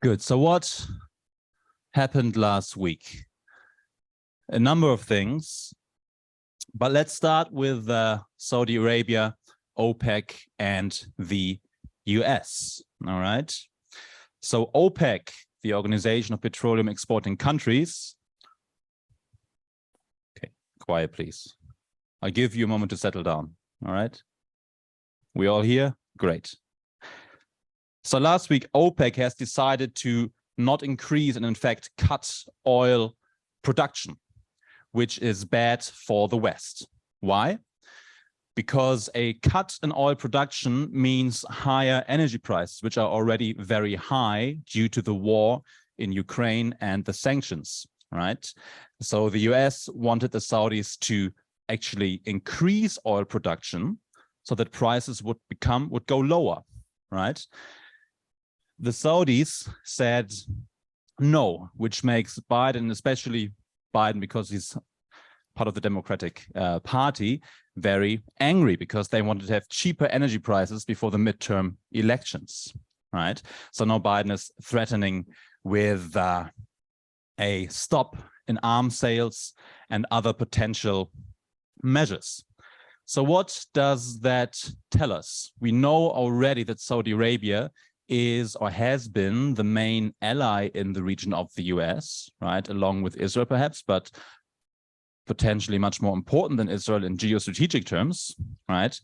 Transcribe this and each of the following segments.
Good. So what happened last week? A number of things, but let's start with Saudi Arabia, OPEC, and the US. All right. So OPEC, the Organization of Petroleum Exporting Countries. Okay, quiet, please. I'll give you a moment to settle down. All right. We all here? Great. So last week, OPEC has decided to not increase and in fact cut oil production, which is bad for the West. Why? Because a cut in oil production means higher energy prices, which are already very high due to the war in Ukraine and the sanctions, right? So the US wanted the Saudis to actually increase oil production so that prices would go lower, right? The Saudis said no, which makes Biden, especially Biden, because he's part of the Democratic Party, very angry because they wanted to have cheaper energy prices before the midterm elections, right? So now Biden is threatening with a stop in arms sales and other potential measures. So what does that tell us? We know already that Saudi Arabia is or has been the main ally in the region of the US, right, along with Israel perhaps, but potentially much more important than Israel in geostrategic terms, right?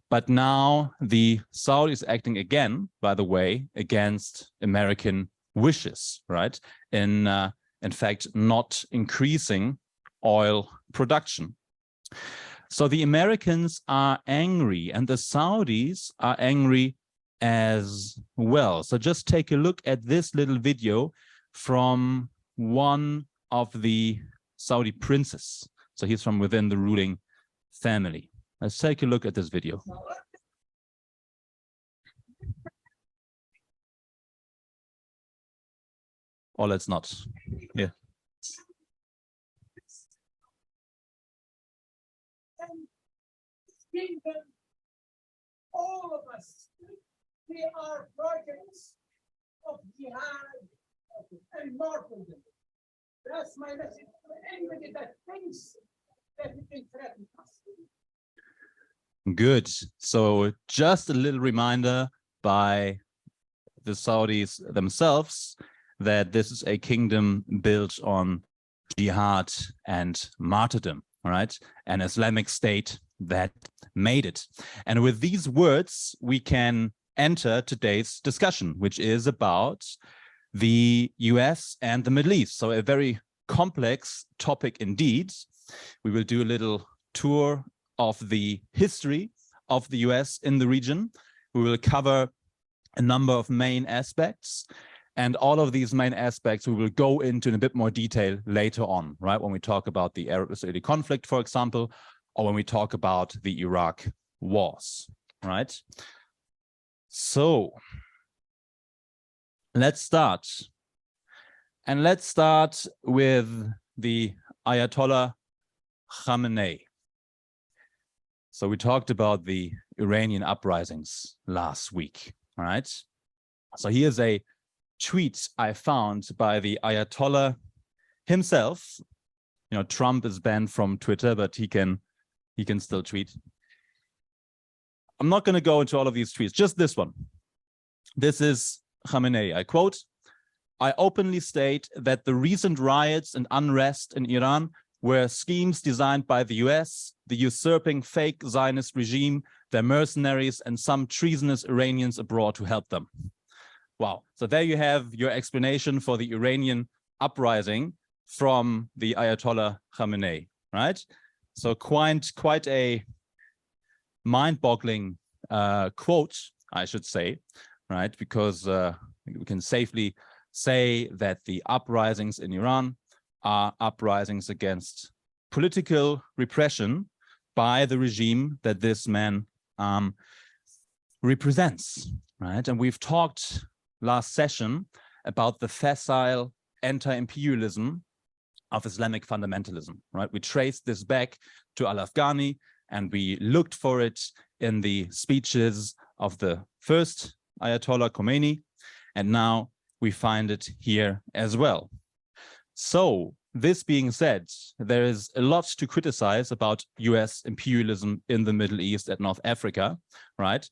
But now the Saudis acting again, by the way, against American wishes, right? In fact, not increasing oil production. So the Americans are angry and the Saudis are angry as well. So just take a look at this little video from one of the Saudi princes. So he's from within the ruling family. Let's take a look at this video. Or let's not. Yeah. All of us, we are projects of jihad and martyrdom. That's my message for anybody that thinks that it can threaten us. Good. So just a little reminder by the Saudis themselves that this is a kingdom built on jihad and martyrdom, all right? An Islamic state that made it. And with these words, we can enter today's discussion, which is about the US and the Middle East. So a very complex topic indeed. We will do a little tour of the history of the US in the region. We will cover a number of main aspects, and all of these main aspects we will go into in a bit more detail later on, right? When we talk about the Arab-Israeli conflict, for example, or when we talk about the Iraq wars, right? So let's start. And let's start with the Ayatollah Khamenei. So we talked about the Iranian uprisings last week, all right? So here's a tweet I found by the Ayatollah himself. You know, Trump is banned from Twitter, but he can still tweet. I'm not going to go into all of these tweets, just this one. This is Khamenei. I quote, "I openly state that the recent riots and unrest in Iran were schemes designed by the US, the usurping fake Zionist regime, their mercenaries, and some treasonous Iranians abroad to help them." Wow. So there you have your explanation for the Iranian uprising from the Ayatollah Khamenei, right? So quite a mind-boggling quote, I should say, right? Because we can safely say that the uprisings in Iran are uprisings against political repression by the regime that this man represents, right? And we've talked last session about the facile anti-imperialism of Islamic fundamentalism, right? We traced this back to Al-Afghani, and we looked for it in the speeches of the first Ayatollah Khomeini, and now we find it here as well. So this being said, there is a lot to criticize about US imperialism in the Middle East and North Africa, right?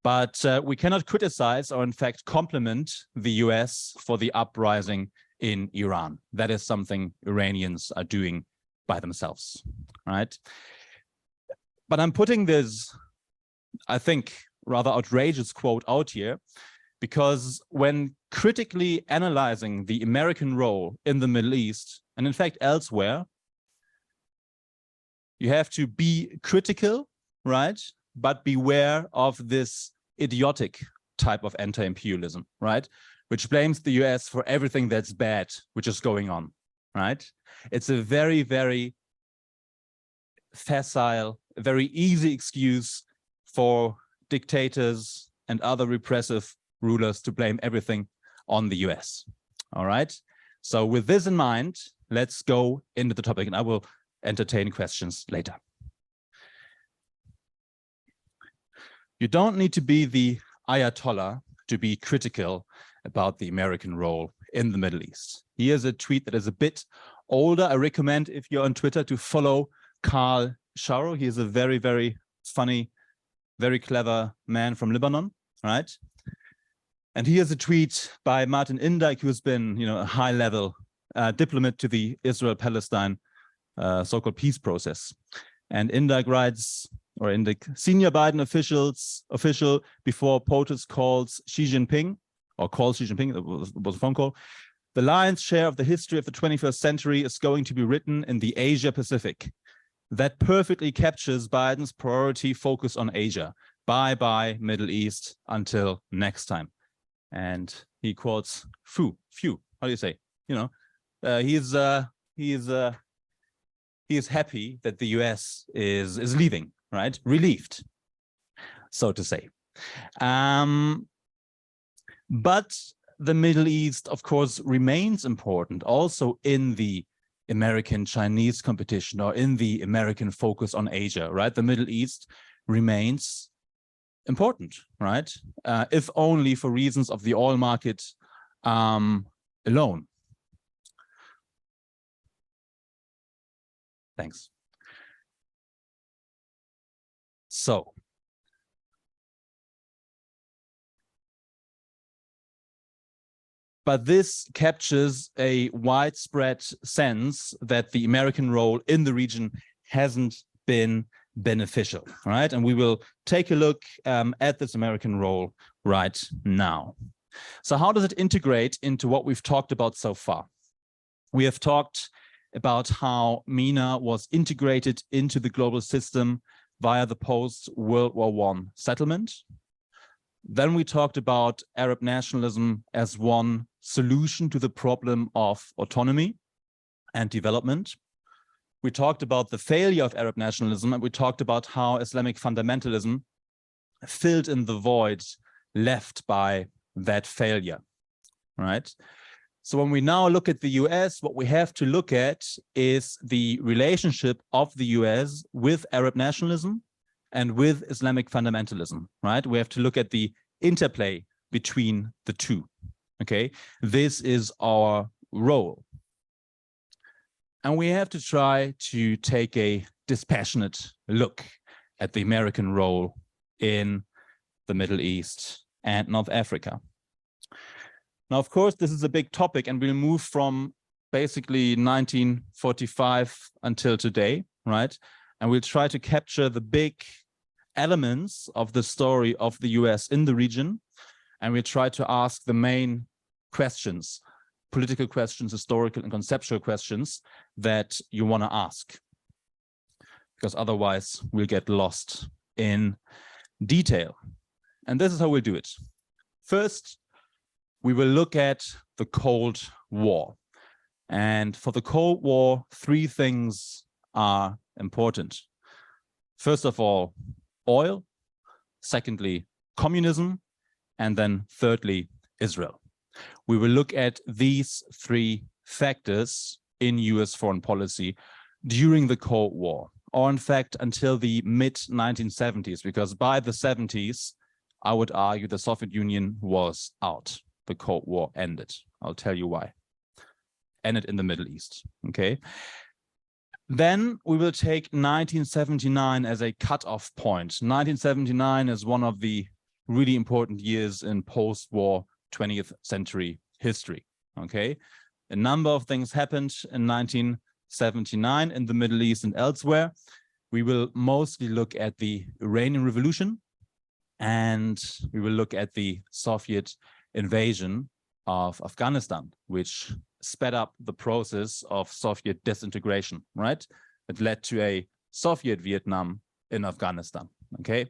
But we cannot criticize or in fact compliment the US for the uprising in Iran. That is something Iranians are doing by themselves, right? But I'm putting this, I think, rather outrageous quote out here, because when critically analyzing the American role in the Middle East, and in fact elsewhere, you have to be critical, right? But beware of this idiotic type of anti-imperialism, right? Which blames the US for everything that's bad, which is going on, right? It's a very, very facile, very easy excuse for dictators and other repressive rulers to blame everything on the US, all right? So with this in mind, let's go into the topic and I will entertain questions later. You don't need to be the Ayatollah to be critical about the American role in the Middle East. Here's a tweet that is a bit older. I recommend, if you're on Twitter, to follow Carl Sharo. He is a very, very funny, very clever man from Lebanon, right? And here's a tweet by Martin Indyk, who has been, a high-level diplomat to the Israel-Palestine so-called peace process. And Indyk writes, or Indyk, senior Biden official before POTUS calls Xi Jinping, or calls Xi Jinping, it was a phone call. The lion's share of the history of the 21st century is going to be written in the Asia Pacific. That perfectly captures Biden's priority focus on Asia. Bye-bye, Middle East, until next time. And he quotes few, how do you say? He is happy that the US is leaving, right? Relieved, so to say. But the Middle East, of course, remains important also in the American-Chinese competition or in the American focus on Asia, right? The Middle East remains important, right? If only for reasons of the oil market alone. Thanks. So, but this captures a widespread sense that the American role in the region hasn't been beneficial, right? And we will take a look at this American role right now. So how does it integrate into what we've talked about so far? We have talked about how MENA was integrated into the global system via the post-World War I settlement. Then we talked about Arab nationalism as one solution to the problem of autonomy and development. We talked about the failure of Arab nationalism, and we talked about how Islamic fundamentalism filled in the void left by that failure, right? So when we now look at the US, what we have to look at is the relationship of the US with Arab nationalism and with Islamic fundamentalism, right? We have to look at the interplay between the two, okay? This is our role. And we have to try to take a dispassionate look at the American role in the Middle East and North Africa. Now, of course, this is a big topic, and we'll move from basically 1945 until today, right? And we'll try to capture the big elements of the story of the US in the region, and we'll try to ask the main questions, political questions, historical and conceptual questions that you want to ask, because otherwise we'll get lost in detail. And this is how we'll do it. First, we will look at the Cold War. And for the Cold War, three things are important. First of all, oil. Secondly, communism. And then thirdly, Israel. We will look at these three factors in US foreign policy during the Cold War, or in fact, until the mid-1970s, because by the 70s, I would argue the Soviet Union was out, the Cold War ended. I'll tell you why. Ended in the Middle East, okay? Then we will take 1979 as a cutoff point. 1979 is one of the really important years in post-war 20th century history, okay? A number of things happened in 1979 in the Middle East and elsewhere. We will mostly look at the Iranian Revolution, and we will look at the Soviet invasion of Afghanistan, which sped up the process of Soviet disintegration, right? It led to a Soviet Vietnam in Afghanistan, okay?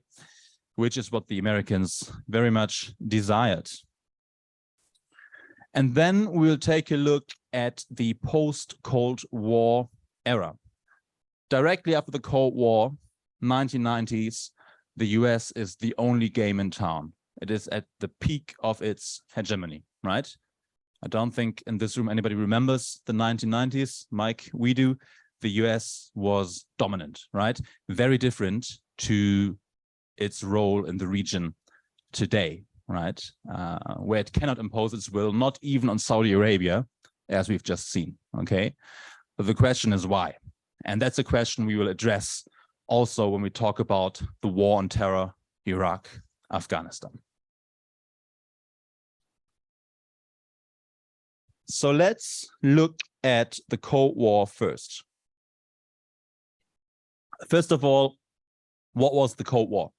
Which is what the Americans very much desired. And then we'll take a look at the post-Cold War era. Directly after the Cold War, 1990s, the US is the only game in town. It is at the peak of its hegemony, right? I don't think in this room anybody remembers the 1990s. Mike, we do. The US was dominant, right? Very different to its role in the region today, right? Where it cannot impose its will, not even on Saudi Arabia, as we've just seen, okay? But the question is why? And that's a question we will address also when we talk about the war on terror, Iraq, Afghanistan. So let's look at the Cold War first. First of all, what was the Cold War?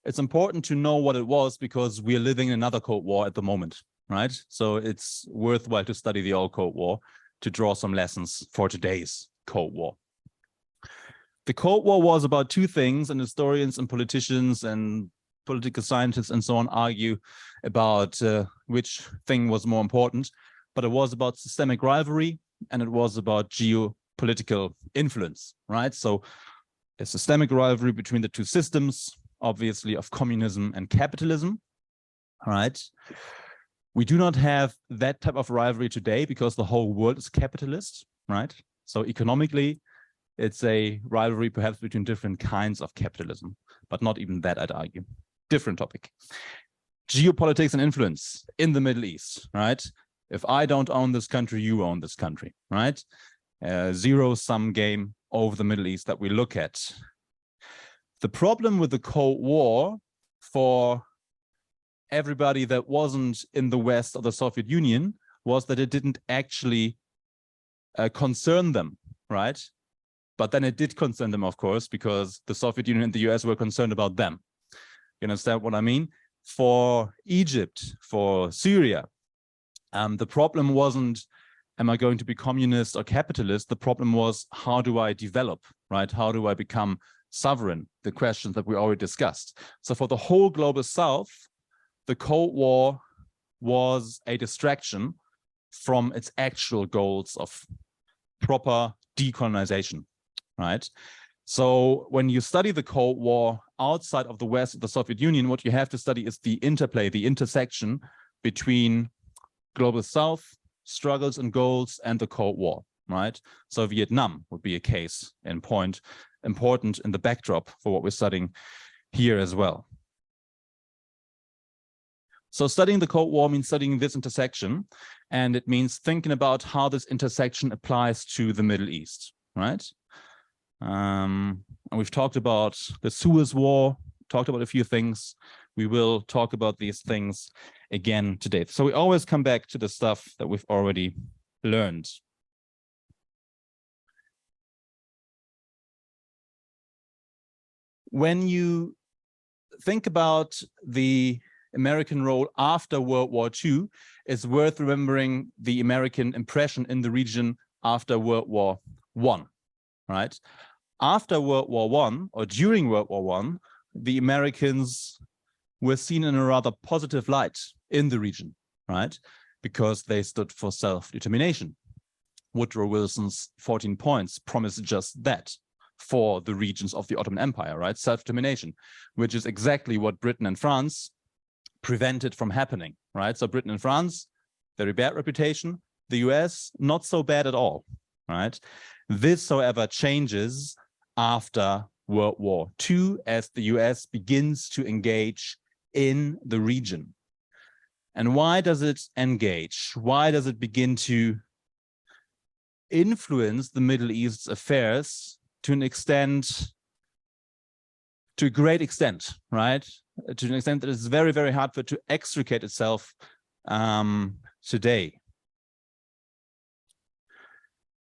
It's important to know what it was because we are living in another Cold War at the moment, right? So it's worthwhile to study the old Cold War to draw some lessons for today's Cold War. The Cold War was about two things, and historians and politicians and political scientists and so on argue about which thing was more important. But it was about systemic rivalry and it was about geopolitical influence, right? So a systemic rivalry between the two systems, obviously, of communism and capitalism, right? We do not have that type of rivalry today because the whole world is capitalist, right? So economically, it's a rivalry perhaps between different kinds of capitalism, but not even that, I'd argue. Different topic. Geopolitics and influence in the Middle East, right? If I don't own this country, you own this country, right? Zero-sum game over the Middle East that we look at. The problem with the Cold War for everybody that wasn't in the West or the Soviet Union was that it didn't actually concern them, right? But then it did concern them, of course, because the Soviet Union and the US were concerned about them. You understand what I mean? For Egypt, for Syria, the problem wasn't, am I going to be communist or capitalist? The problem was, how do I develop, right? How do I become sovereign? The questions that we already discussed. So for the whole global South, the Cold War was a distraction from its actual goals of proper decolonization, right? So when you study the Cold War outside of the West of the Soviet Union, what you have to study is the interplay, the intersection between global South struggles and goals and the Cold War, right? So Vietnam would be a case in point, important in the backdrop for what we're studying here as well. So studying the Cold War means studying this intersection, and it means thinking about how this intersection applies to the Middle East, right? And we've talked about the Suez War, talked about a few things. We will talk about these things again today. So we always come back to the stuff that we've already learned. When you think about the American role after World War II, it's worth remembering the American impression in the region after World War I, right? After World War I, or during World War I, the Americans were seen in a rather positive light in the region, right? Because they stood for self-determination. Woodrow Wilson's 14 points promised just that for the regions of the Ottoman Empire, right? Self-determination, which is exactly what Britain and France prevented from happening, right? So Britain and France, very bad reputation. The US, not so bad at all, right? This, however, changes after World War II as the US begins to engage in the region. And why does it engage? Why does it begin to influence the Middle East's affairs to an extent, to a great extent, right? To an extent that it's very, very hard for it to extricate itself today.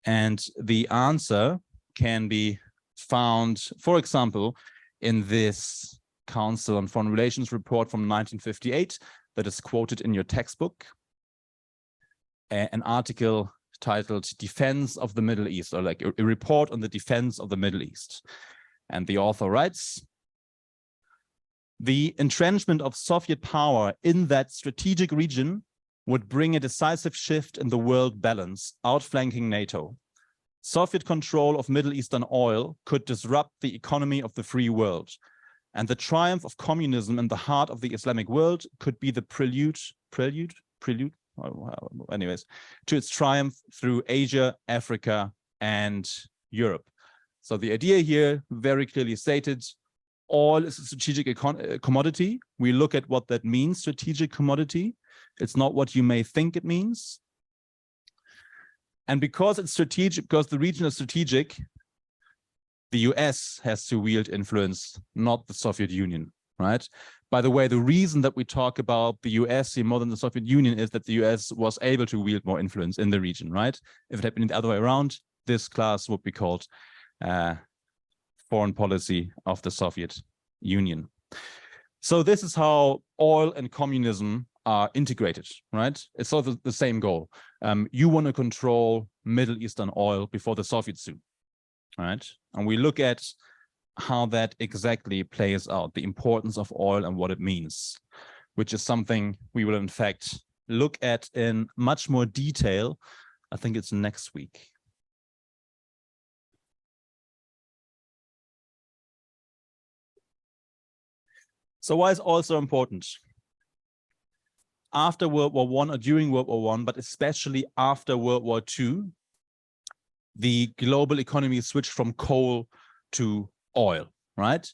And the answer can be found, for example, in this Council on Foreign Relations report from 1958 that is quoted in your textbook, an article titled Defense of the Middle East, or like a report on the defense of the Middle East. And the author writes, the entrenchment of Soviet power in that strategic region would bring a decisive shift in the world balance, outflanking NATO. Soviet control of Middle Eastern oil could disrupt the economy of the free world, and the triumph of communism in the heart of the Islamic world could be the prelude, anyways, to its triumph through Asia, Africa, and Europe. So the idea here, very clearly stated, oil is a strategic commodity. We look at what that means, strategic commodity. It's not what you may think it means. And because it's strategic, because the region is strategic, the US has to wield influence, not the Soviet Union, right? By the way, the reason that we talk about the US here more than the Soviet Union is that the US was able to wield more influence in the region, right? If it had been the other way around, this class would be called foreign policy of the Soviet Union. So this is how oil and communism are integrated, right? It's sort of the same goal. You want to control Middle Eastern oil before the Soviets do, right? And we look at how that exactly plays out, the importance of oil and what it means, which is something we will in fact look at in much more detail. I think it's next week. So why is oil so important? After World War I or during World War I, but especially after World War II, the global economy switched from coal to oil, right?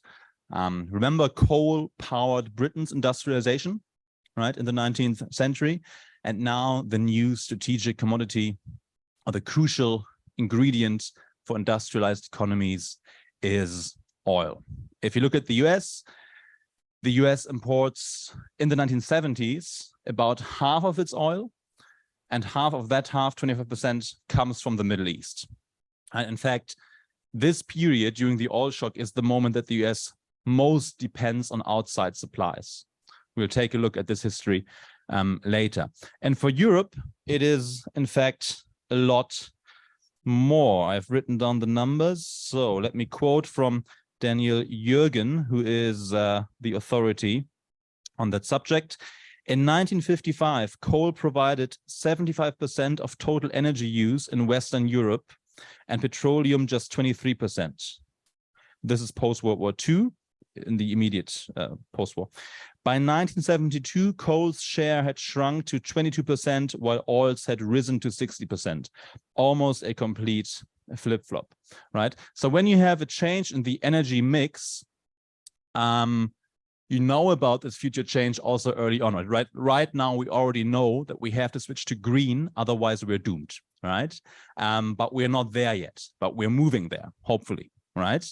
Remember, coal powered Britain's industrialization, right, in the 19th century. And now the new strategic commodity, or the crucial ingredient for industrialized economies, is oil. If you look at the US imports in the 1970s about half of its oil, and half of that half, 25%, comes from the Middle East. And in fact, this period during the oil shock is the moment that the US most depends on outside supplies. We'll take a look at this history later. And for Europe, it is in fact a lot more. I've written down the numbers. So let me quote from Daniel Jürgen, who is the authority on that subject. In 1955, coal provided 75% of total energy use in Western Europe, and petroleum just 23%. This is post-World War II, in the immediate post-war. By 1972, coal's share had shrunk to 22%, while oil's had risen to 60%, almost a complete flip-flop, right? So when you have a change in the energy mix, you know about this future change also early on, right? Right now, we already know that we have to switch to green, otherwise we're doomed, right? But we're not there yet, but we're moving there, hopefully, right?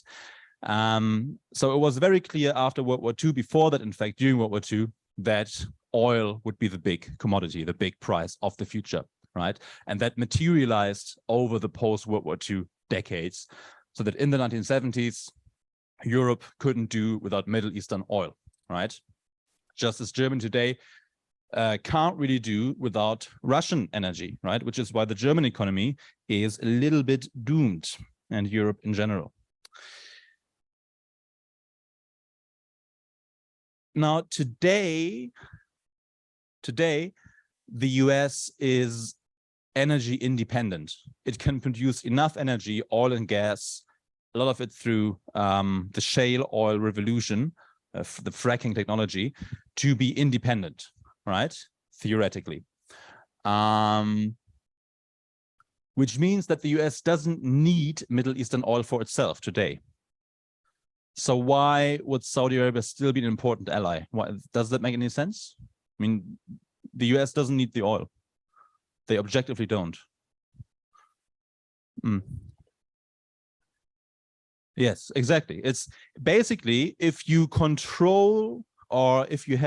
So it was very clear after World War II, before that, in fact, during World War II, that oil would be the big commodity, the big price of the future, right? And that materialized over the post-World War II decades, so that in the 1970s, Europe couldn't do without Middle Eastern oil, right? Just as Germany today can't really do without Russian energy, right? Which is why the German economy is a little bit doomed, and Europe in general. Now, today, the US is energy independent. It can produce enough energy, oil and gas, a lot of it through the shale oil revolution, the fracking technology, to be independent, right? Theoretically. Which means that the US doesn't need Middle Eastern oil for itself today. So why would Saudi Arabia still be an important ally? Why, does that make any sense? I mean, the US doesn't need the oil. They objectively don't. Yes, exactly. It's basically if you control, or if you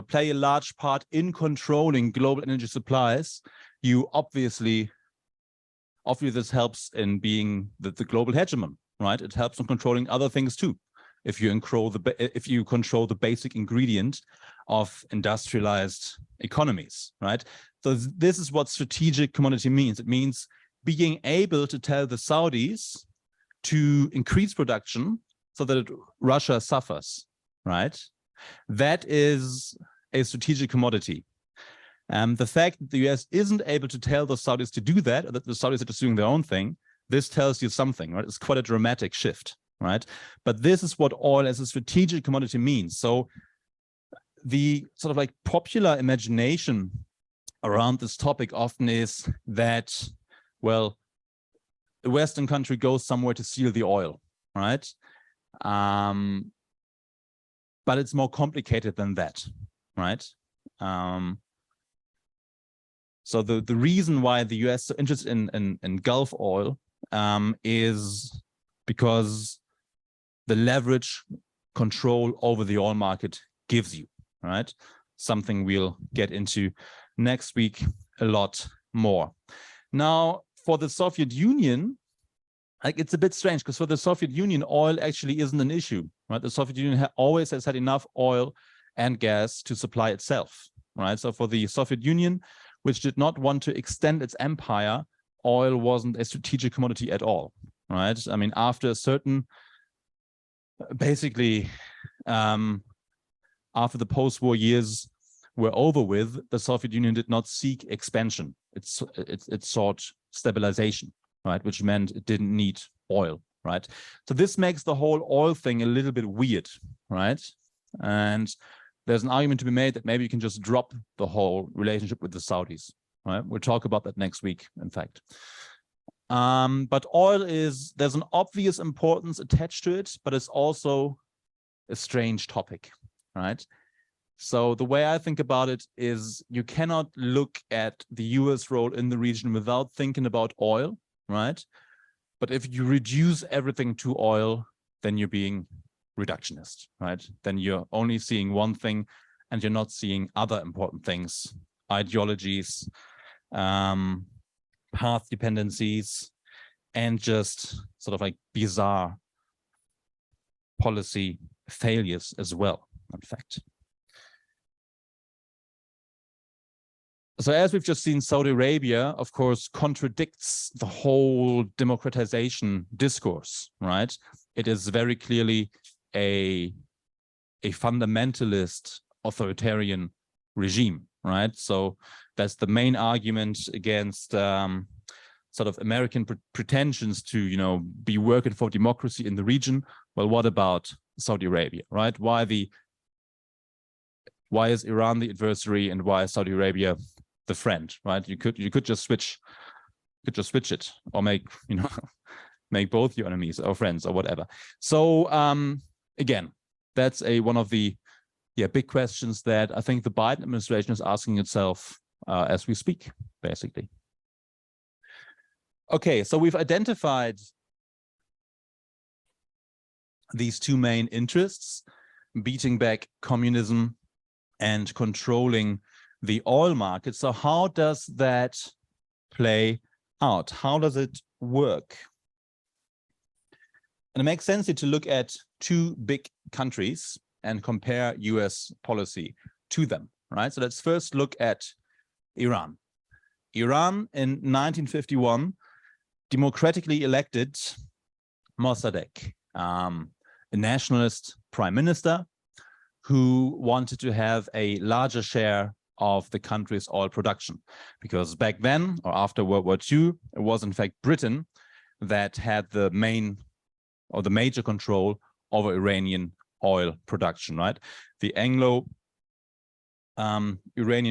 play a large part in controlling global energy supplies, you obviously this helps in being the global hegemon, right? It helps in controlling other things too. If you control the basic ingredient of industrialized economies, right? So this is what strategic commodity means. It means being able to tell the Saudis to increase production so that Russia suffers, right? That is a strategic commodity. The fact that the US isn't able to tell the Saudis to do that, or that the Saudis are just doing their own thing, this tells you something, right? It's quite a dramatic shift, right? But this is what oil as a strategic commodity means. So the sort of like popular imagination around this topic often is that, well, the Western country goes somewhere to steal the oil, right? But it's more complicated than that, right? So the reason why the US is so interested in Gulf oil is because the leverage control over the oil market gives you, right? Something we'll get into next week a lot more. Now, for the Soviet Union, like, it's a bit strange, because for the Soviet Union, oil actually isn't an issue, right? The Soviet Union always has had enough oil and gas to supply itself, right? So for the Soviet Union, which did not want to extend its empire, oil wasn't a strategic commodity at all, right? I mean, after a certain, basically, after the post-war years were over with, the Soviet Union did not seek expansion. It sought stabilization, right? Which meant it didn't need oil, right? So this makes the whole oil thing a little bit weird, right? And there's an argument to be made that maybe you can just drop the whole relationship with the Saudis, right? We'll talk about that next week, in fact. But oil there's an obvious importance attached to it, but it's also a strange topic, right? So the way I think about it is you cannot look at the US role in the region without thinking about oil, right? But if you reduce everything to oil, then you're being reductionist, right? Then you're only seeing one thing and you're not seeing other important things, ideologies, path dependencies, and just sort of like bizarre policy failures as well, in fact. So as we've just seen, Saudi Arabia, of course, contradicts the whole democratization discourse, right? It is very clearly a fundamentalist authoritarian regime, right? So that's the main argument against sort of American pretensions to, you know, be working for democracy in the region. Well, what about Saudi Arabia, right? Why is Iran the adversary and why is Saudi Arabia the friend, right? You could just switch it, or make, you know, make both your enemies or friends or whatever. So again, that's one of the big questions that I think the Biden administration is asking itself as we speak, basically. Okay, so we've identified these two main interests, beating back communism and controlling the oil market. So how does that play out? How does it work? And it makes sense to look at two big countries and compare US policy to them, right? So let's first look at Iran. Iran in 1951 democratically elected Mossadegh, a nationalist prime minister who wanted to have a larger share of the country's oil production, because back then, or after World War II, it was in fact Britain that had the major control over Iranian oil production, right? The Anglo-Iranian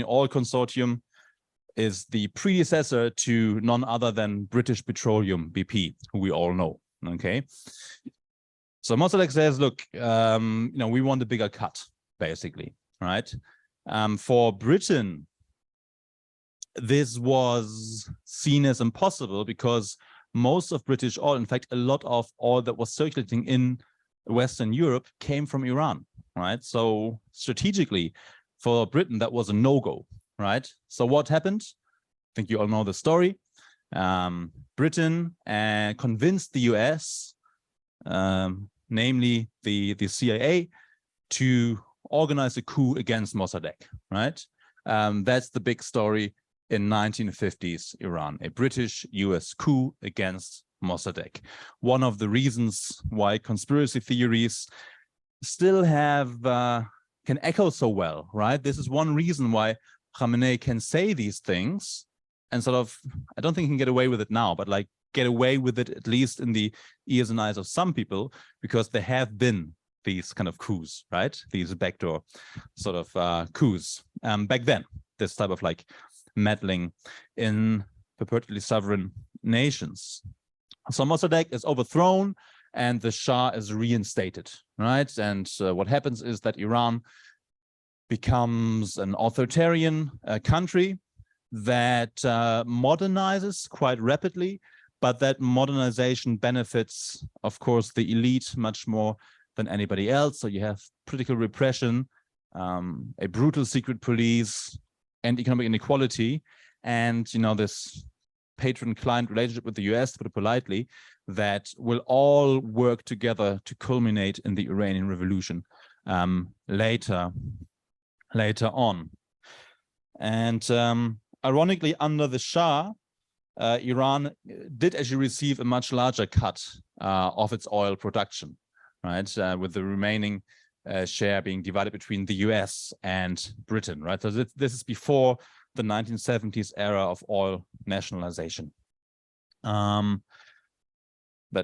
Oil Consortium is the predecessor to none other than British Petroleum, BP, who we all know, okay? So Mossadegh says, look, you know, we want a bigger cut, basically, right? For Britain, this was seen as impossible because most of British oil, in fact, a lot of oil that was circulating in Western Europe came from Iran, right? So strategically, for Britain, that was a no-go, right? So what happened? I think you all know the story. Britain convinced the US, namely the CIA, to organize a coup against Mossadegh, right? That's the big story in 1950s Iran, a British-US coup against Mossadegh. One of the reasons why conspiracy theories still have can echo so well, right? This is one reason why Khamenei can say these things and sort of, I don't think he can get away with it now, but like get away with it at least in the ears and eyes of some people, because there have been these kind of coups, right? These backdoor sort of coups back then, this type of like meddling in purportedly sovereign nations. So Mossadegh is overthrown and the Shah is reinstated, right? And what happens is that Iran becomes an authoritarian country that modernizes quite rapidly, but that modernization benefits, of course, the elite much more than anybody else. So you have political repression, a brutal secret police, and economic inequality, and this patron-client relationship with the US, to put it politely, that will all work together to culminate in the Iranian Revolution later on. And ironically, under the Shah, Iran did actually receive a much larger cut of its oil production, right? With the remaining share being divided between the US and Britain, right? So this is before the 1970s era of oil nationalization. But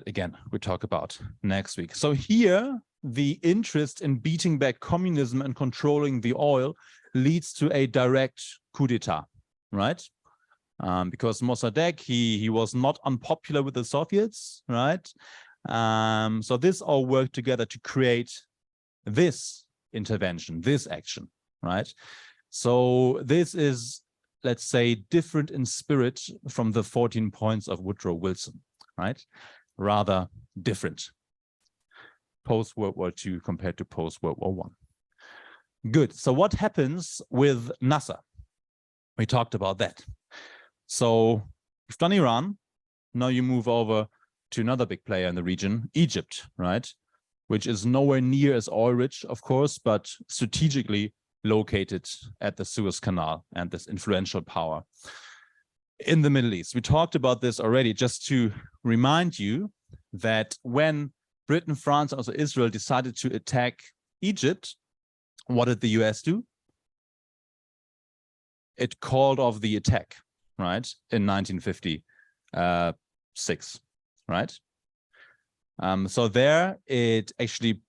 again, we talk about next week. So here, the interest in beating back communism and controlling the oil leads to a direct coup d'etat, right? Because Mossadegh, he was not unpopular with the Soviets, right? So this all worked together to create this intervention, this action, right? So this is, let's say, different in spirit from the 14 points of Woodrow Wilson, right? Rather different. Post-World War II compared to post-World War I. Good. So what happens with Nasser? We talked about that. So you've done Iran. Now you move over to another big player in the region, Egypt, right? Which is nowhere near as oil-rich, of course, but strategically located at the Suez Canal and this influential power in the Middle East. We talked about this already, just to remind you that when Britain, France, and also Israel decided to attack Egypt, what did the US do? It called off the attack, right, in 1956, right? So there it actually,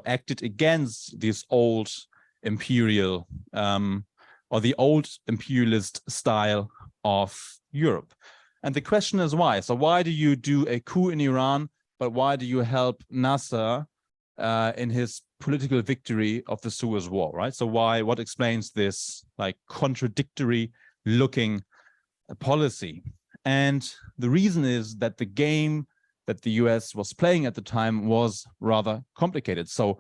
acted against this old imperial or the old imperialist style of Europe. And the question is why? So why do you do a coup in Iran, but why do you help Nasser in his political victory of the Suez War, right? So what explains this like contradictory looking policy? And the reason is that the game that the US was playing at the time was rather complicated. So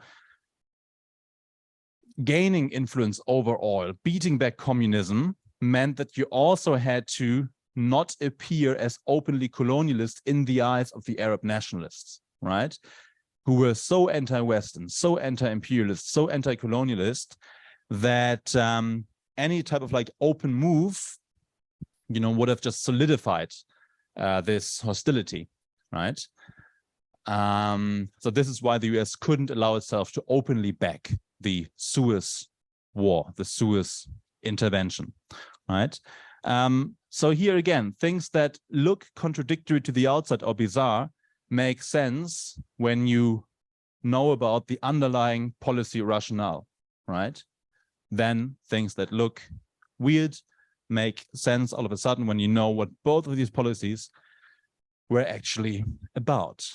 gaining influence over oil, beating back communism, meant that you also had to not appear as openly colonialist in the eyes of the Arab nationalists, right? Who were so anti-Western, so anti-imperialist, so anti-colonialist that any type of like open move, would have just solidified this hostility, right? So this is why the US couldn't allow itself to openly back the Suez War, the Suez intervention, right? So here again, things that look contradictory to the outside or bizarre make sense when you know about the underlying policy rationale, right? Then things that look weird make sense all of a sudden when you know what both of these policies were actually about.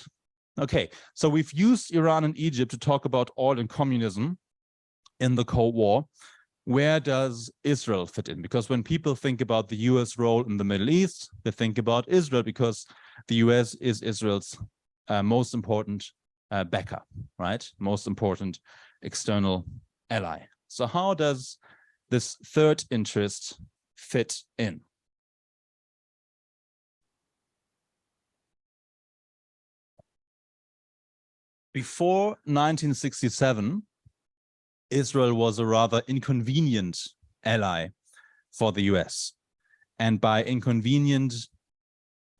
Okay, so we've used Iran and Egypt to talk about oil and communism in the Cold War. where does Israel fit in? Because when people think about the US role in the Middle East, they think about Israel because the US is Israel's most important backer, right? Most important external ally. So how does this third interest fit in? Before 1967, Israel was a rather inconvenient ally for the US. And by inconvenient,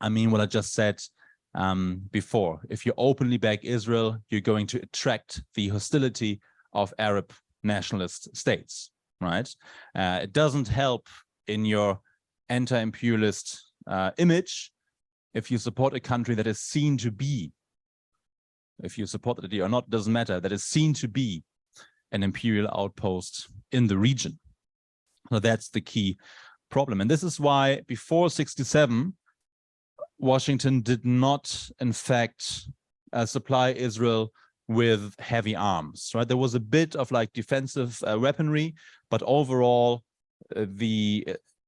I mean what I just said before. If you openly back Israel, you're going to attract the hostility of Arab nationalist states, right? It doesn't help in your anti-imperialist image if you support a country that is seen to be, if you support the idea or not, doesn't matter, that is seen to be an imperial outpost in the region. So that's the key problem. And this is why before 67, Washington did not, in fact, supply Israel with heavy arms, right? There was a bit of like defensive weaponry, but overall, the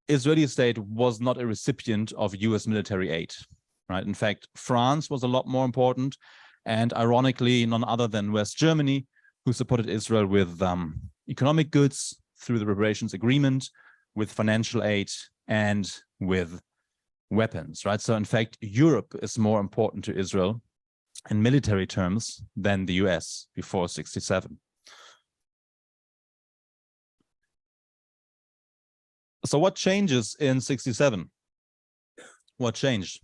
Israeli state was not a recipient of US military aid, right? In fact, France was a lot more important. And ironically, none other than West Germany, who supported Israel with economic goods through the reparations agreement, with financial aid, and with weapons, right? So in fact, Europe is more important to Israel in military terms than the US before 67. So what changes in 67? What changed?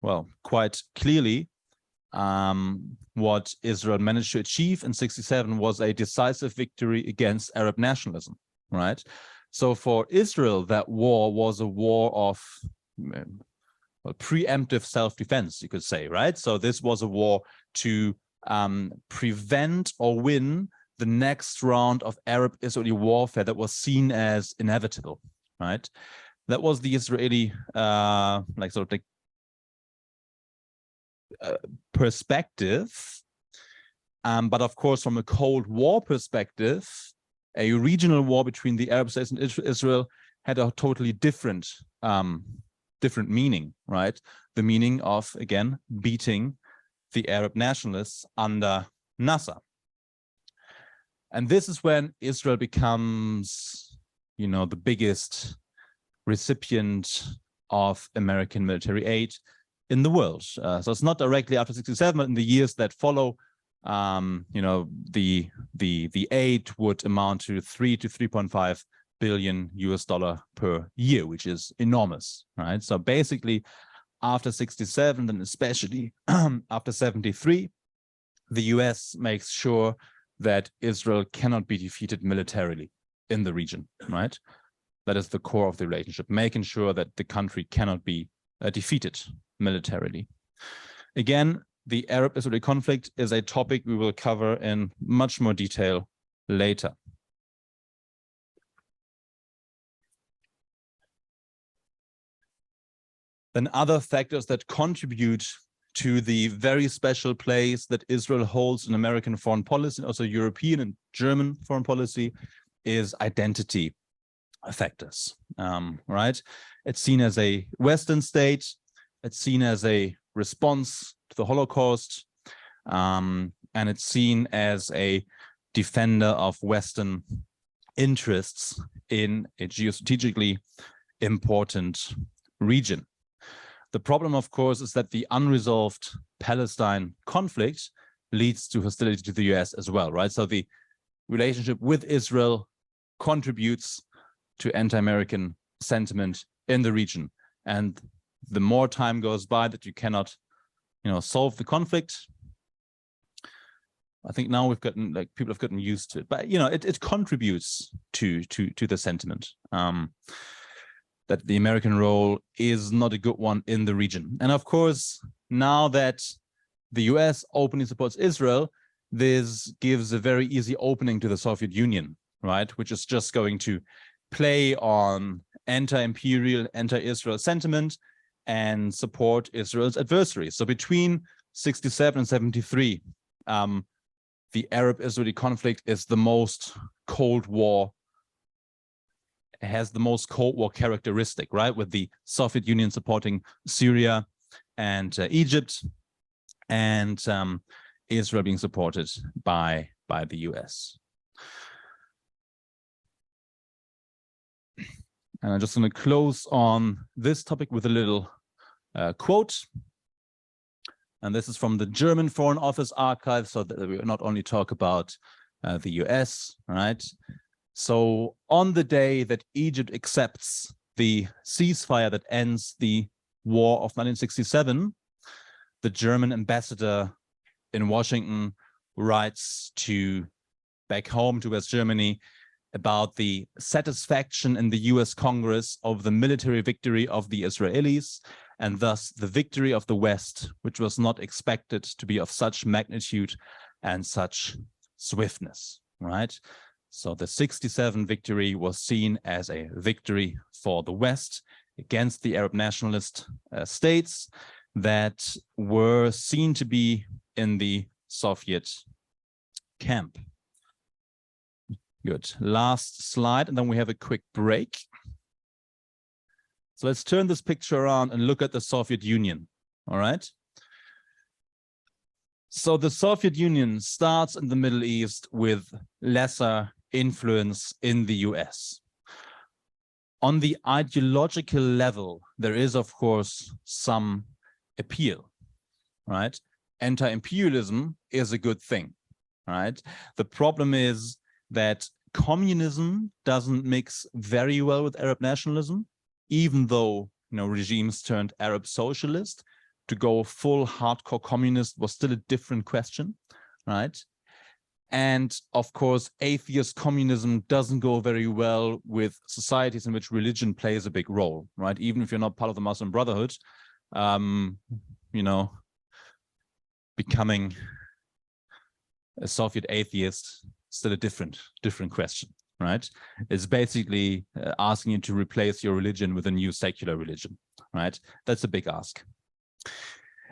Well, quite clearly, what Israel managed to achieve in 67 was a decisive victory against Arab nationalism, right? So for Israel, that war was a war of well, preemptive self-defense, you could say, right? So this was a war to prevent or win the next round of Arab-Israeli warfare that was seen as inevitable, right? That was the Israeli perspective. But of course, from a Cold War perspective, a regional war between the Arab states and Israel had a totally different meaning, right? The meaning of, again, beating the Arab nationalists under Nasser. And this is when Israel becomes, you know, the biggest recipient of American military aid in the world. So it's not directly after 67, but in the years that follow, you know, the aid would amount to 3 to 3.5 billion US dollar per year, which is enormous, right? So basically, after 67, and especially after 73, the US makes sure that Israel cannot be defeated militarily in the region, right? That is the core of the relationship, making sure that the country cannot be defeated militarily. Again, the Arab-Israeli conflict is a topic we will cover in much more detail later. Then other factors that contribute to the very special place that Israel holds in American foreign policy, and also European and German foreign policy, is identity factors, right? It's seen as a Western state. It's seen as a response to the Holocaust, and it's seen as a defender of Western interests in a geostrategically important region. The problem, of course, is that the unresolved Palestine conflict leads to hostility to the US as well, right? So the relationship with Israel contributes to anti-American sentiment in the region. And the more time goes by that you cannot, you know, solve the conflict, I think now we've gotten, like, people have gotten used to it, but, you know, it contributes to the sentiment. That the American role is not a good one in the region. And of course, now that the US openly supports Israel, this gives a very easy opening to the Soviet Union, right? Which is just going to play on anti-imperial, anti-Israel sentiment and support Israel's adversaries. So between 67 and 73, the Arab-Israeli conflict is the most Cold War, has the most Cold War characteristic, right? With the Soviet Union supporting Syria and Egypt, and Israel being supported by the US. And I'm just going to close on this topic with a little quote. And this is from the German Foreign Office archive, so that we not only talk about the US, right? So on the day that Egypt accepts the ceasefire that ends the war of 1967, the German ambassador in Washington writes back home to West Germany about the satisfaction in the US Congress of the military victory of the Israelis, and thus the victory of the West, which was not expected to be of such magnitude and such swiftness, right? So the 67 victory was seen as a victory for the West against the Arab nationalist states that were seen to be in the Soviet camp. Good. Last slide, and then we have a quick break. So let's turn this picture around and look at the Soviet Union. All right. So the Soviet Union starts in the Middle East with lesser influence in the US. On the ideological level, there is, of course, some appeal, right? Anti-imperialism is a good thing, right? The problem is that communism doesn't mix very well with Arab nationalism, even though, you know, regimes turned Arab socialist. To go full hardcore communist was still a different question, right? And of course, atheist communism doesn't go very well with societies in which religion plays a big role, right? Even if you're not part of the Muslim Brotherhood, you know, becoming a Soviet atheist, still a different question, right? It's basically asking you to replace your religion with a new secular religion, right? That's a big ask.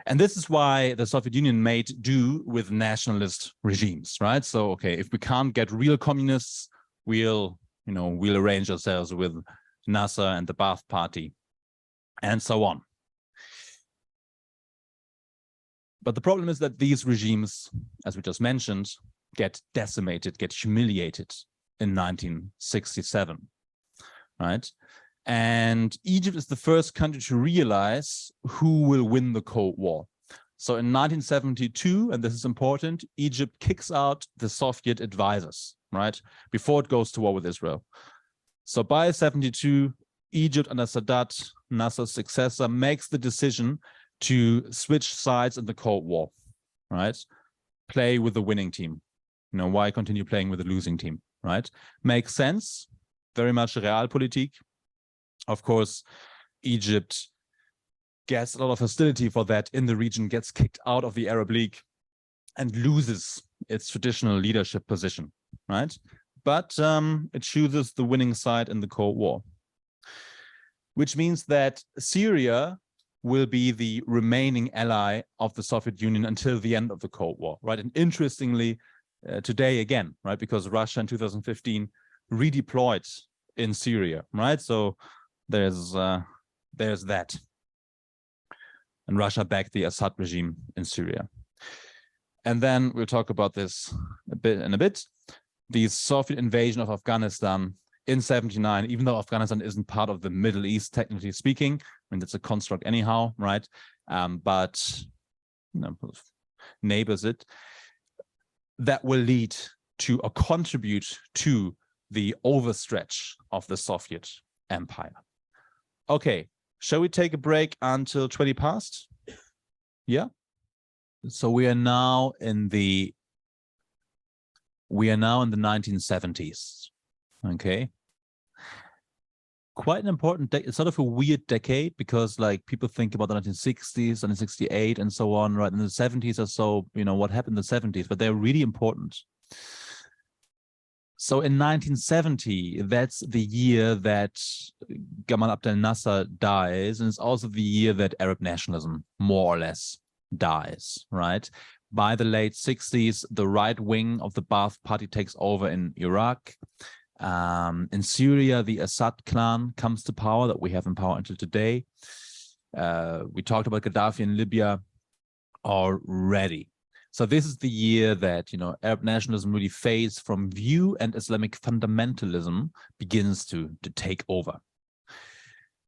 And this is why the Soviet Union made do with nationalist regimes, right? So, okay, if we can't get real communists, we'll arrange ourselves with Nasser and the Ba'ath Party and so on. But the problem is that these regimes, as we just mentioned, get decimated, get humiliated in 1967, right? And Egypt is the first country to realize who will win the Cold War. So in 1972, and this is important, Egypt kicks out the Soviet advisors, right? Before it goes to war with Israel. So by 72, Egypt under Sadat, Nasser's successor, makes the decision to switch sides in the Cold War, right? Play with the winning team. You know, why continue playing with the losing team, right? Makes sense, very much realpolitik. Of course, Egypt gets a lot of hostility for that in the region, gets kicked out of the Arab League and loses its traditional leadership position, right? But it chooses the winning side in the Cold War, which means that Syria will be the remaining ally of the Soviet Union until the end of the Cold War, right? And interestingly, today again, right, because Russia in 2015 redeployed in Syria, right? So there's that. And Russia backed the Assad regime in Syria. And then we'll talk about this in a bit. The Soviet invasion of Afghanistan in 79, even though Afghanistan isn't part of the Middle East, technically speaking, I mean, that's a construct anyhow, right? But you know, neighbors it, that will lead to or contribute to the overstretch of the Soviet empire. Okay, shall we take a break until 20 past? Yeah. So we are now in the 1970s. Okay. Quite an important decade. It's sort of a weird decade because, like, people think about the 1960s, 1968, and so on, right? In the 70s or so, you know, what happened in the 70s, but they're really important. So in 1970, that's the year that Gamal Abdel Nasser dies, and it's also the year that Arab nationalism more or less dies, right? By the late 60s, the right wing of the Ba'ath Party takes over in Iraq. In Syria, the Assad clan comes to power that we have in power until today. We talked about Gaddafi in Libya already. So this is the year that, Arab nationalism really fades from view and Islamic fundamentalism begins to take over.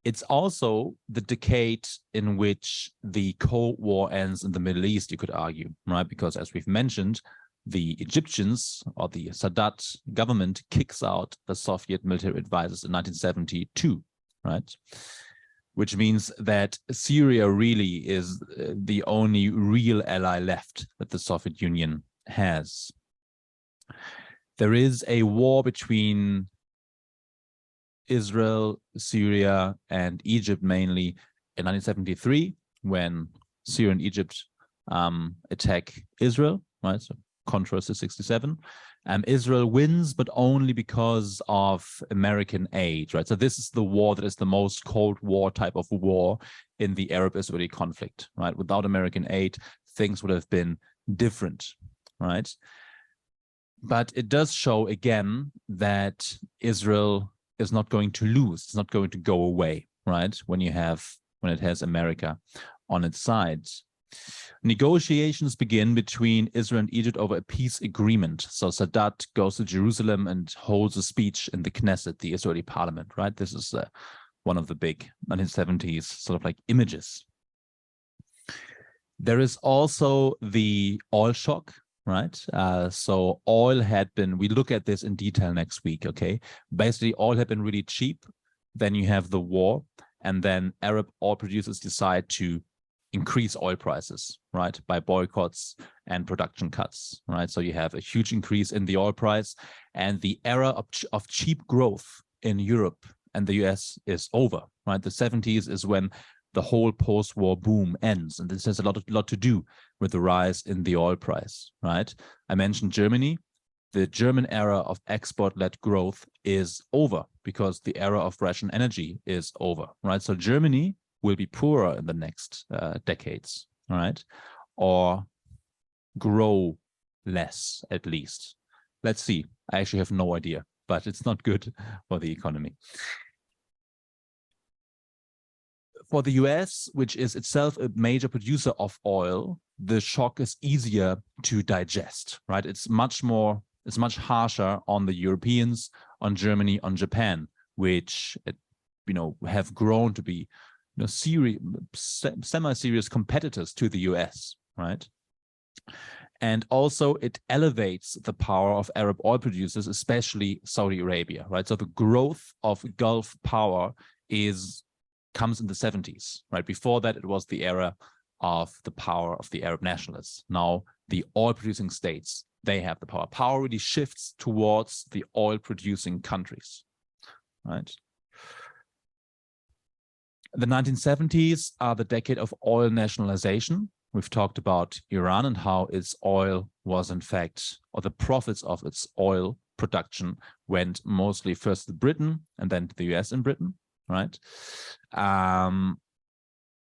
It's also the decade in which the Cold War ends in the Middle East, you could argue, right? Because as we've mentioned, the Egyptians or the Sadat government kicks out the Soviet military advisors in 1972, right? Which means that Syria really is the only real ally left that the Soviet Union has. There is a war between Israel, Syria, and Egypt mainly in 1973, when Syria and Egypt attack Israel, right? So contrast to 67. Israel wins, but only because of American aid, right? So this is the war that is the most Cold War type of war in the Arab-Israeli conflict, right? Without American aid, things would have been different, right? But it does show again that Israel is not going to lose. It's not going to go away, right? When it has America on its side. Negotiations begin between Israel and Egypt over a peace agreement. So Sadat goes to Jerusalem and holds a speech in the Knesset, the Israeli parliament, right? This is one of the big 1970s sort of like images. There is also the oil shock, right? So oil had been, we look at this in detail next week, okay? Basically, oil had been really cheap. Then you have the war, and then Arab oil producers decide to increase oil prices, right, by boycotts and production cuts, right? So you have a huge increase in the oil price, and the era of cheap growth in Europe and the US is over, right? The 70s is when the whole post-war boom ends, and this has a lot to do with the rise in the oil price, right? I mentioned Germany. The German era of export-led growth is over because the era of Russian energy is over, right? So Germany will be poorer in the next decades, right? Or grow less, at least. Let's see. I actually have no idea, but it's not good for the economy. For the US, which is itself a major producer of oil, the shock is easier to digest, right? It's much harsher on the Europeans, on Germany, on Japan, which, have grown to be semi-serious competitors to the US, right? And also it elevates the power of Arab oil producers, especially Saudi Arabia, right? So the growth of Gulf power comes in the 70s, right? Before that, it was the era of the power of the Arab nationalists. Now the oil producing states, they have the power. Power really shifts towards the oil producing countries, right? The 1970s are the decade of oil nationalization. We've talked about Iran and how its oil was in fact, or the profits of its oil production went mostly first to Britain and then to the US and Britain, right? In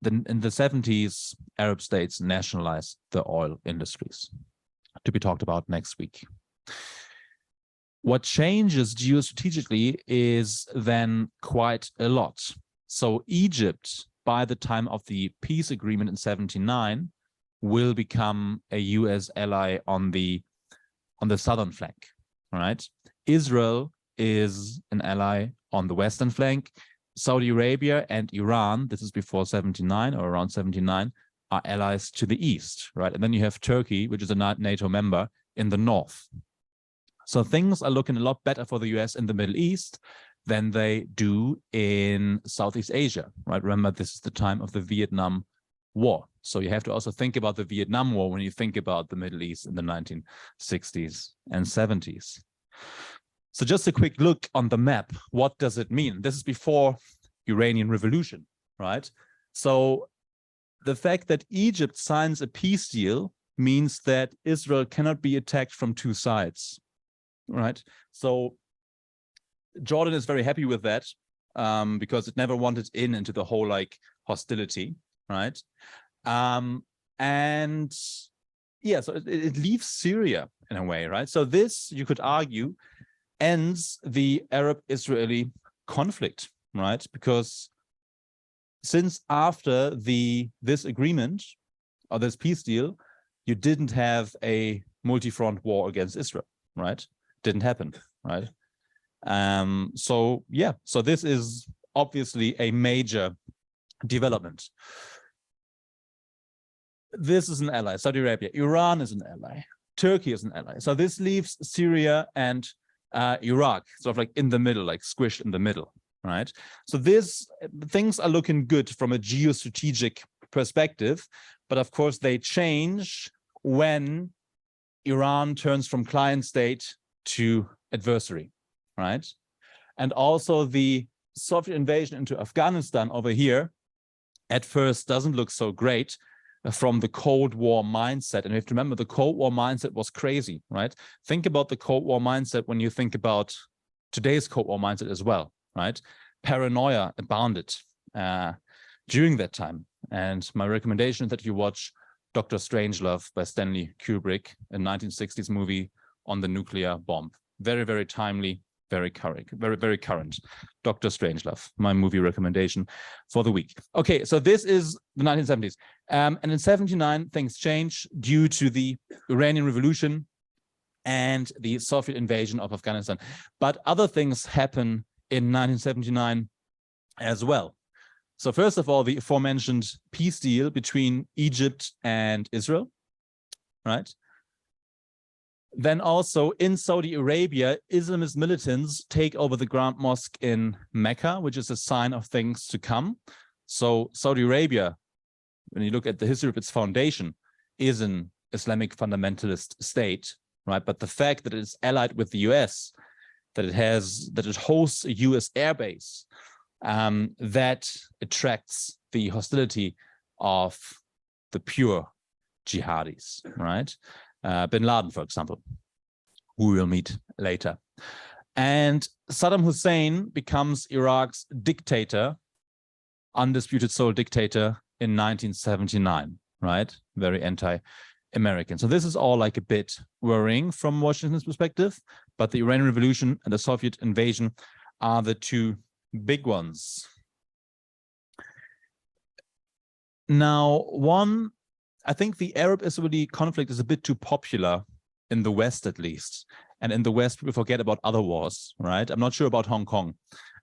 the 70s, Arab states nationalized the oil industries, to be talked about next week. What changes geostrategically is then quite a lot. So Egypt, by the time of the peace agreement in 79, will become a US ally on the southern flank, right? Israel is an ally on the western flank. Saudi Arabia and Iran, this is before 79 or around 79, are allies to the east, right? And then you have Turkey, which is a NATO member, in the north. So things are looking a lot better for the US in the Middle East than they do in Southeast Asia, right? Remember, this is the time of the Vietnam War. So you have to also think about the Vietnam War when you think about the Middle East in the 1960s and 70s. So just a quick look on the map. What does it mean? This is before Iranian Revolution, right? So the fact that Egypt signs a peace deal means that Israel cannot be attacked from two sides, right? So Jordan is very happy with that because it never wanted into the whole hostility, right? And yeah, so it leaves Syria in a way, right? So this, you could argue, ends the Arab-Israeli conflict, right? Because since after this agreement or this peace deal, you didn't have a multi-front war against Israel, right? Didn't happen, right? So yeah, so this is obviously a major development. This is an ally, Saudi Arabia. Iran is an ally. Turkey is an ally. So this leaves Syria and Iraq sort of like in the middle, like squished in the middle, right? So things are looking good from a geostrategic perspective, but of course they change when Iran turns from client state to adversary, right? And also the Soviet invasion into Afghanistan over here at first doesn't look so great from the Cold War mindset. And you have to remember the Cold War mindset was crazy, right? Think about the Cold War mindset when you think about today's Cold War mindset as well, right? Paranoia abounded during that time. And my recommendation is that you watch Dr. Strangelove by Stanley Kubrick, a 1960s movie on the nuclear bomb. Very, very timely, very current, very current. Dr. Strangelove, my movie recommendation for the week. Okay, so this is the 1970s. And in 79, things change due to the Iranian Revolution and the Soviet invasion of Afghanistan. But other things happen in 1979 as well. So first of all, the aforementioned peace deal between Egypt and Israel, right? Then also in Saudi Arabia, Islamist militants take over the Grand Mosque in Mecca, which is a sign of things to come. So Saudi Arabia, when you look at the history of its foundation, is an Islamic fundamentalist state, right? But the fact that it's allied with the US, that it hosts a US airbase, that attracts the hostility of the pure jihadis, right? Bin Laden, for example, who we'll meet later. And Saddam Hussein becomes Iraq's dictator, undisputed sole dictator in 1979, right? Very anti-American. So this is all like a bit worrying from Washington's perspective, but the Iranian Revolution and the Soviet invasion are the two big ones. Now, I think the Arab-Israeli conflict is a bit too popular in the West, at least. And in the West, we forget about other wars, right? I'm not sure about Hong Kong,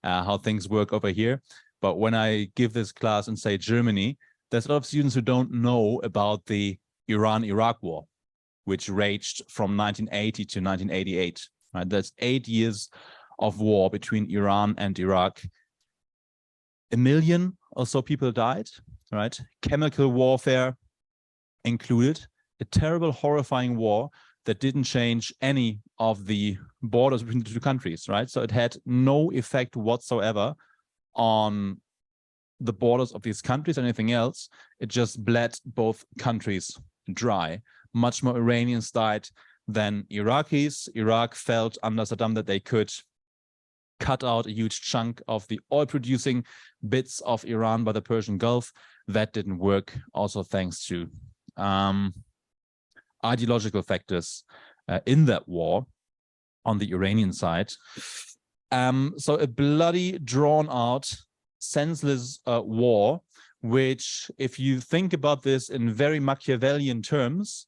how things work over here. But when I give this class in, say, Germany, there's a lot of students who don't know about the Iran-Iraq war, which raged from 1980 to 1988, right? That's 8 years of war between Iran and Iraq. 1 million or so people died, right? Chemical warfare included, a terrible, horrifying war that didn't change any of the borders between the two countries, right? So it had no effect whatsoever on the borders of these countries or anything else. It just bled both countries dry. Much more Iranians died than Iraqis. Iraq felt under Saddam that they could cut out a huge chunk of the oil-producing bits of Iran by the Persian Gulf. That didn't work, also thanks to ideological factors in that war on the Iranian side. So a bloody, drawn-out, senseless war, which, if you think about this in very Machiavellian terms,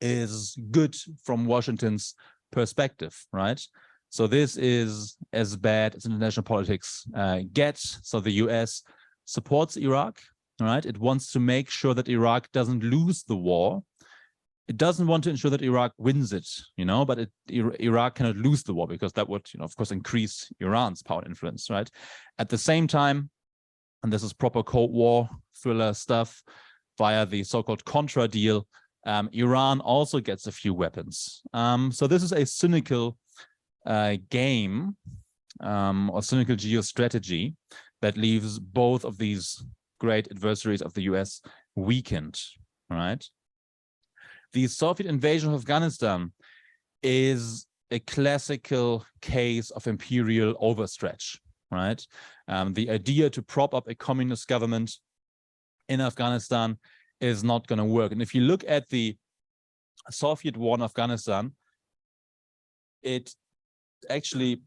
is good from Washington's perspective, right? So this is as bad as international politics gets. So the US supports Iraq, right? It wants to make sure that Iraq doesn't lose the war. It doesn't want to ensure that Iraq wins it, but Iraq cannot lose the war, because that would, of course, increase Iran's power and influence, right? At the same time, and this is proper Cold War thriller stuff, via the so-called Contra deal, Iran also gets a few weapons. So this is a cynical game or cynical geostrategy that leaves both of these great adversaries of the US weakened, right? The Soviet invasion of Afghanistan is a classical case of imperial overstretch, right? The idea to prop up a communist government in Afghanistan is not going to work. And if you look at the Soviet war in Afghanistan, it actually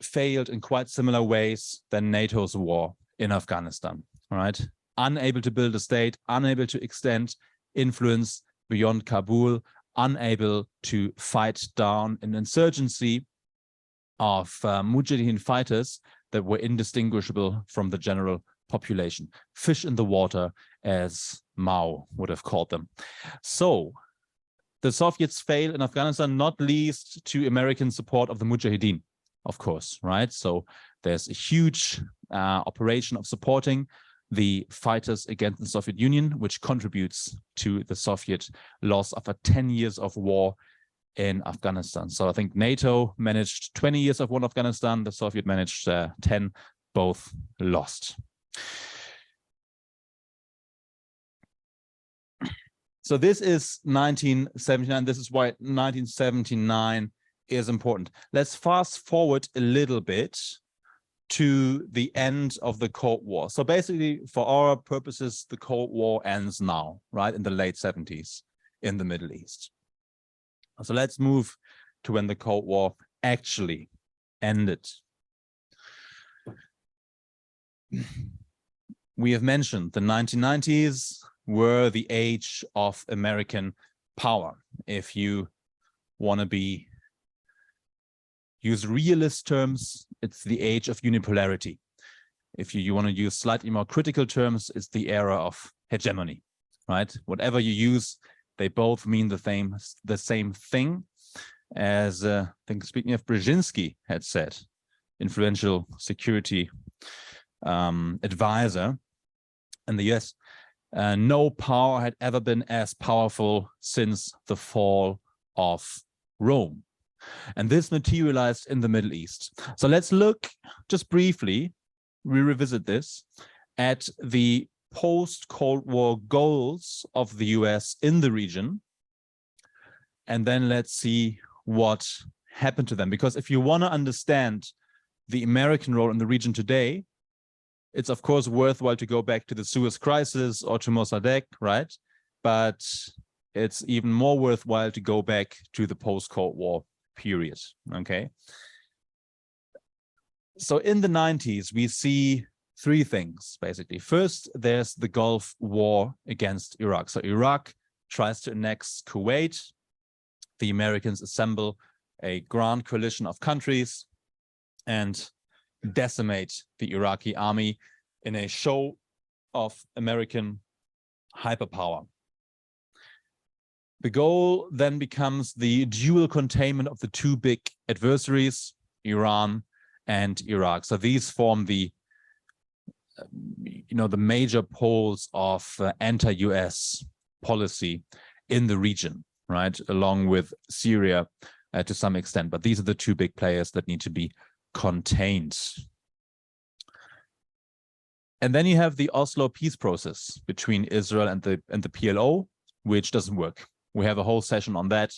failed in quite similar ways than NATO's war in Afghanistan, right? Unable to build a state, unable to extend influence beyond Kabul, unable to fight down an insurgency of Mujahideen fighters that were indistinguishable from the general population. Fish in the water, as Mao would have called them. So the Soviets fail in Afghanistan, not least to American support of the Mujahideen, of course, right? So there's a huge operation of supporting the fighters against the Soviet Union, which contributes to the Soviet loss of 10 years of war in Afghanistan. So I think NATO managed 20 years of war in Afghanistan, the Soviet managed 10, both lost. So this is 1979. This is why 1979 is important. Let's fast forward a little bit to the end of the Cold War. So basically, for our purposes, the Cold War ends now, right, in the late 70s in the Middle East. So let's move to when the Cold War actually ended. We have mentioned the 1990s were the age of American power. If you want to use realist terms, it's the age of unipolarity. If you want to use slightly more critical terms, it's the era of hegemony, right? Whatever you use, they both mean the same thing. As I think speaking of Brzezinski had said, influential security advisor in the US, no power had ever been as powerful since the fall of Rome. And this materialized in the Middle East. So let's look just briefly, we revisit this, at the post-Cold War goals of the US in the region. And then let's see what happened to them. Because if you want to understand the American role in the region today, it's of course worthwhile to go back to the Suez Crisis or to Mossadegh, right? But it's even more worthwhile to go back to the post-Cold War period, okay? So in the 90s, we see three things, basically. First, there's the Gulf War against Iraq. So Iraq tries to annex Kuwait. The Americans assemble a grand coalition of countries and decimate the Iraqi army in a show of American hyperpower. The goal then becomes the dual containment of the two big adversaries, Iran and Iraq. So these form the, the major poles of anti-US policy in the region, right? Along with Syria to some extent. But these are the two big players that need to be contained. And then you have the Oslo peace process between Israel and the PLO, which doesn't work. We have a whole session on that,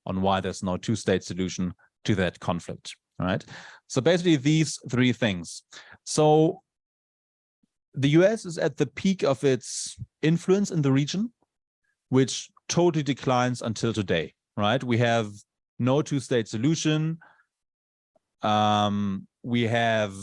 on why there's no two-state solution to that conflict, right? So basically these three things. So the US is at the peak of its influence in the region, which totally declines until today, right? We have no two-state solution. We have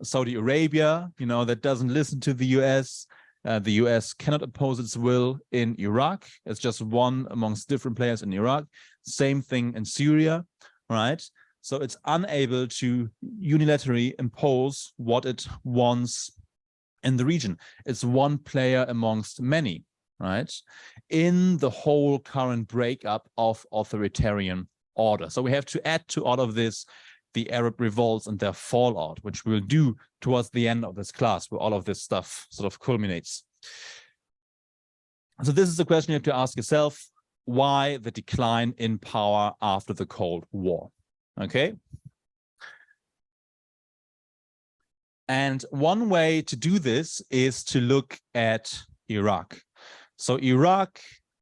Saudi Arabia, that doesn't listen to the US. The US cannot oppose its will in Iraq. It's just one amongst different players in Iraq. Same thing in Syria, right? So it's unable to unilaterally impose what it wants in the region. It's one player amongst many, right? In the whole current breakup of authoritarian order. So we have to add to all of this the Arab revolts and their fallout, which we'll do towards the end of this class, where all of this stuff sort of culminates. So this is the question you have to ask yourself: why the decline in power after the Cold War? Okay. And one way to do this is to look at Iraq. So Iraq,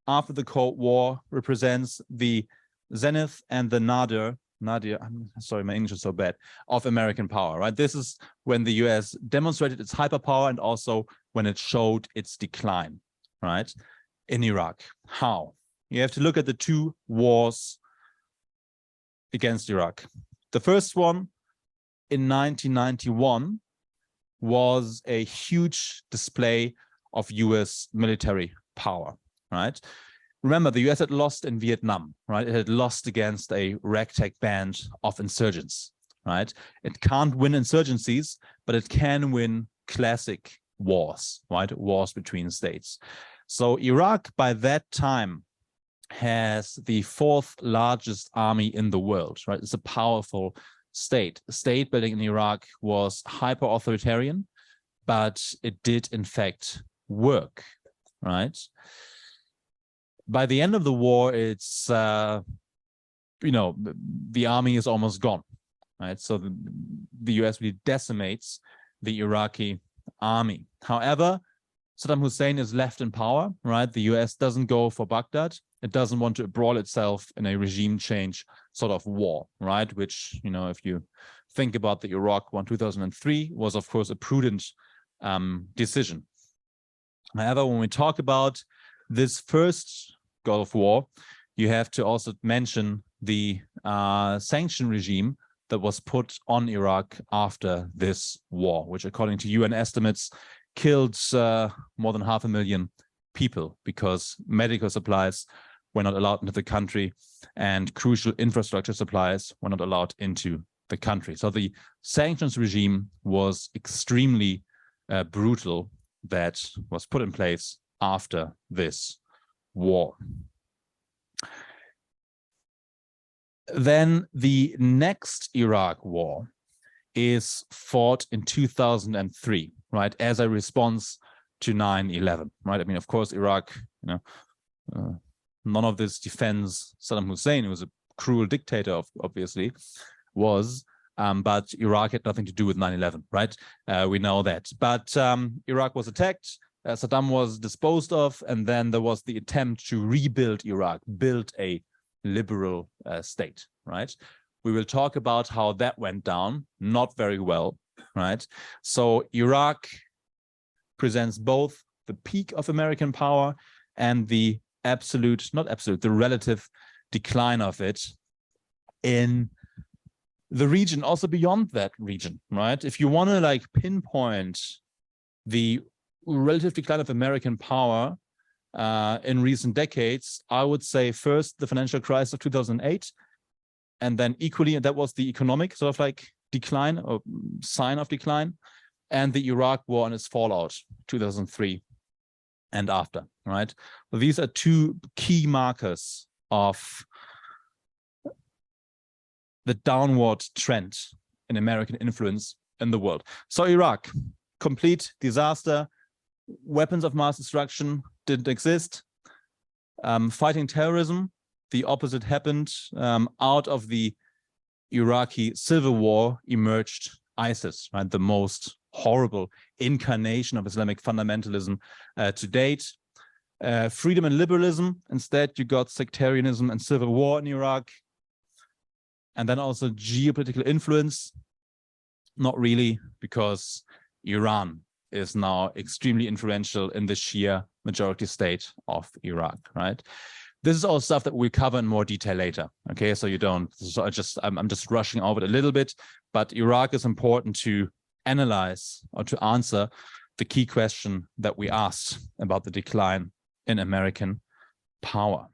after the Cold War, represents the zenith and the nadir, I'm sorry, my English is so bad, of American power, right? This is when the US demonstrated its hyperpower and also when it showed its decline, right, in Iraq. How? you have to look at the two wars against Iraq. The first one in 1991 was a huge display of US military power, right? Remember, the US had lost in Vietnam, right? It had lost against a ragtag band of insurgents, right? It can't win insurgencies, but it can win classic wars, right? Wars between states. So Iraq by that time has the fourth largest army in the world, right? It's a powerful state. State building in Iraq was hyper-authoritarian, but it did in fact work, right? By the end of the war, it's, the army is almost gone, right? So the US really decimates the Iraqi army. However, Saddam Hussein is left in power, right? The US doesn't go for Baghdad. It doesn't want to embroil itself in a regime change sort of war, right? Which, if you think about the Iraq one 2003, was of course a prudent decision. However, when we talk about this first Gulf War, you have to also mention the sanction regime that was put on Iraq after this war, which according to UN estimates killed more than 500,000 people because medical supplies were not allowed into the country and crucial infrastructure supplies were not allowed into the country. So the sanctions regime was extremely brutal that was put in place after this war. Then the next Iraq war is fought in 2003, right, as a response to 9/11, right? I mean, of course, Iraq, none of this defends Saddam Hussein, who was a cruel dictator, obviously, but Iraq had nothing to do with 9/11, right? We know that. But Iraq was attacked, Saddam was disposed of, and then there was the attempt to rebuild Iraq, build a liberal state, right? We will talk about how that went down, not very well, right? So Iraq presents both the peak of American power and the the relative decline of it in the region, also beyond that region, right? If you want to pinpoint the relative decline of American power in recent decades, I would say first the financial crisis of 2008, and then equally, and that was the economic sort of decline or sign of decline, and the Iraq war and its fallout, 2003 and after, right? Well, these are two key markers of the downward trend in American influence in the world. So Iraq, complete disaster, weapons of mass destruction didn't exist. Fighting terrorism, the opposite happened. Out of the Iraqi civil war emerged ISIS, right? The most horrible incarnation of Islamic fundamentalism to date. Freedom and liberalism, instead you got sectarianism and civil war in Iraq. And then also geopolitical influence, not really, because Iran is now extremely influential in the Shia majority state of Iraq, right? This is all stuff that we'll cover in more detail later, okay? So I'm just rushing over it a little bit, but Iraq is important to analyze or to answer the key question that we asked about the decline in American power.